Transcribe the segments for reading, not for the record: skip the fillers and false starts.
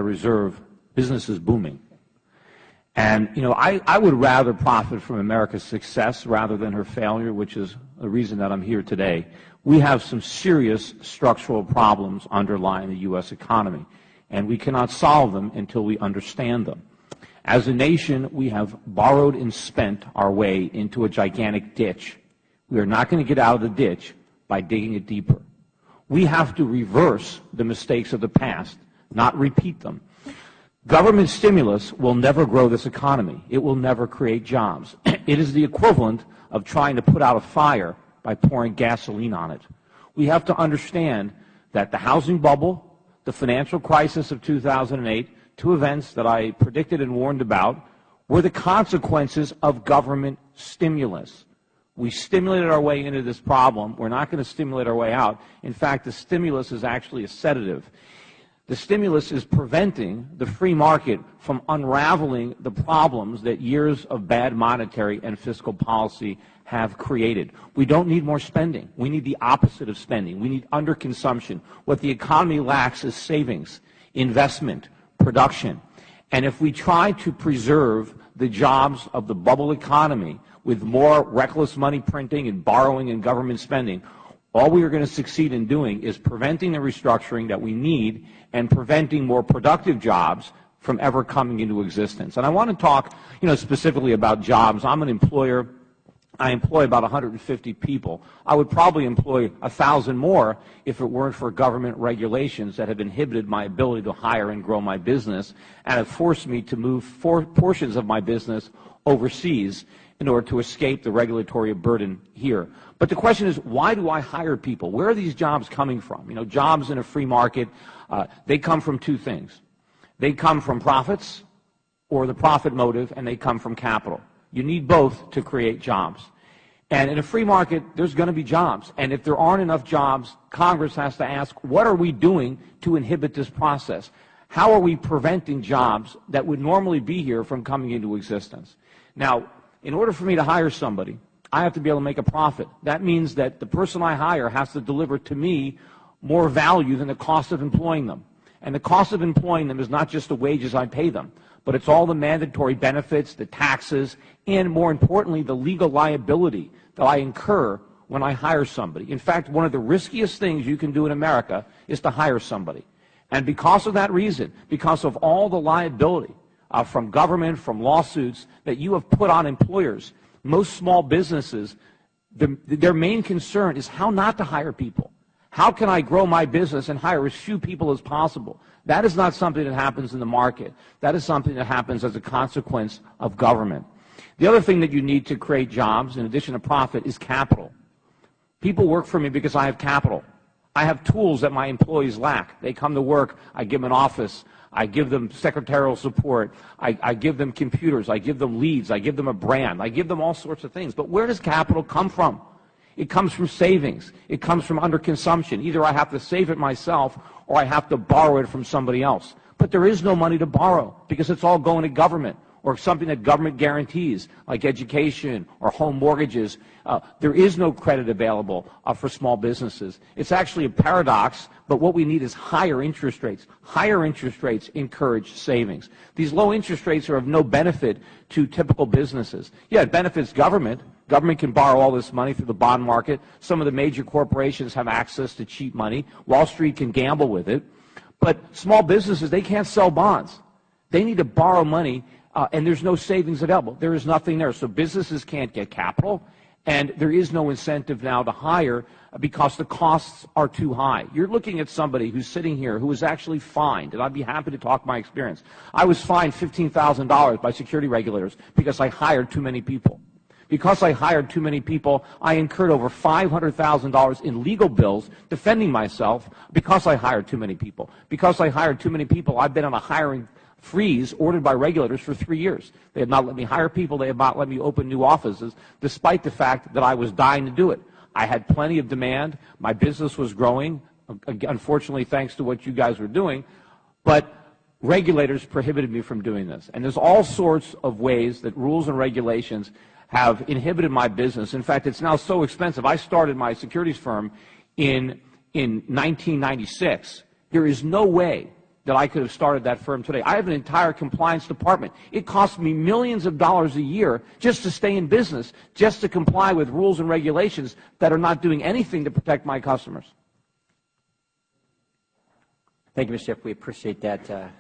Reserve, business is booming. And, you know, I would rather profit from America's success rather than her failure, which is the reason that I'm here today. We have some serious structural problems underlying the U.S. economy, and we cannot solve them until we understand them. As a nation, we have borrowed and spent our way into a gigantic ditch. We are not going to get out of the ditch by digging it deeper. We have to reverse the mistakes of the past, not repeat them. Government stimulus will never grow this economy. It will never create jobs. It is the equivalent of trying to put out a fire by pouring gasoline on it. We have to understand that the housing bubble, the financial crisis of 2008, two events that I predicted and warned about, were the consequences of government stimulus. We stimulated our way into this problem. We're not going to stimulate our way out. In fact, the stimulus is actually a sedative. The stimulus is preventing the free market from unraveling the problems that years of bad monetary and fiscal policy have created. We don't need more spending. We need the opposite of spending. We need underconsumption. What the economy lacks is savings, investment, production. And if we try to preserve the jobs of the bubble economy with more reckless money printing and borrowing and government spending, all we are going to succeed in doing is preventing the restructuring that we need and preventing more productive jobs from ever coming into existence. And I want to talk, specifically about jobs. I'm an employer. I employ about 150 people. I would probably employ 1,000 more if it weren't for government regulations that have inhibited my ability to hire and grow my business and have forced me to move portions of my business overseas in order to escape the regulatory burden here. But the question is, why do I hire people? Where are these jobs coming from? Jobs in a free market, they come from two things. They come from profits or the profit motive, and they come from capital. You need both to create jobs. And in a free market, there's going to be jobs. And if there aren't enough jobs, Congress has to ask, what are we doing to inhibit this process? How are we preventing jobs that would normally be here from coming into existence? Now, in order for me to hire somebody, I have to be able to make a profit. That means that the person I hire has to deliver to me more value than the cost of employing them. And the cost of employing them is not just the wages I pay them, but it's all the mandatory benefits, the taxes, and more importantly, the legal liability that I incur when I hire somebody. In fact, one of the riskiest things you can do in America is to hire somebody. And because of that reason, because of all the liability from government, from lawsuits that you have put on employers, most small businesses, their main concern is how not to hire people. How can I grow my business and hire as few people as possible? That is not something that happens in the market. That is something that happens as a consequence of government. The other thing that you need to create jobs, in addition to profit, is capital. People work for me because I have capital. I have tools that my employees lack. They come to work, I give them an office, I give them secretarial support, I give them computers, I give them leads, I give them a brand, I give them all sorts of things. But where does capital come from? It comes from savings. It comes from underconsumption. Either I have to save it myself or I have to borrow it from somebody else. But there is no money to borrow because it's all going to government or something that government guarantees, like education or home mortgages. There is no credit available for small businesses. It's actually a paradox, but what we need is higher interest rates. Higher interest rates encourage savings. These low interest rates are of no benefit to typical businesses. Yeah, it benefits government. Government can borrow all this money through the bond market. Some of the major corporations have access to cheap money. Wall Street can gamble with it. But small businesses, they can't sell bonds. They need to borrow money, and there's no savings available. There is nothing there. So businesses can't get capital, and there is no incentive now to hire because the costs are too high. You're looking at somebody who's sitting here who was actually fined, and I'd be happy to talk my experience. I was fined $15,000 by security regulators because I hired too many people. Because I hired too many people, I incurred over $500,000 in legal bills defending myself because I hired too many people. Because I hired too many people, I've been on a hiring freeze ordered by regulators for 3 years. They have not let me hire people. They have not let me open new offices, despite the fact that I was dying to do it. I had plenty of demand. My business was growing, unfortunately, thanks to what you guys were doing. But regulators prohibited me from doing this. And there's all sorts of ways that rules and regulations have inhibited my business. In fact, it's now so expensive. I started my securities firm in 1996. There is no way that I could have started that firm today. I have an entire compliance department. It costs me millions of dollars a year just to stay in business, just to comply with rules and regulations that are not doing anything to protect my customers. Thank you, Mr. Schiff. We appreciate that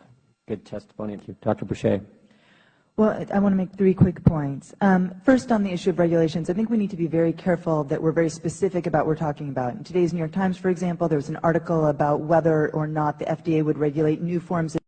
good testimony. Thank you. Dr. Boucher. Well, I want to make 3 quick points. First, on the issue of regulations, I think we need to be very careful that we're very specific about what we're talking about. In today's New York Times, for example, there was an article about whether or not the FDA would regulate new forms of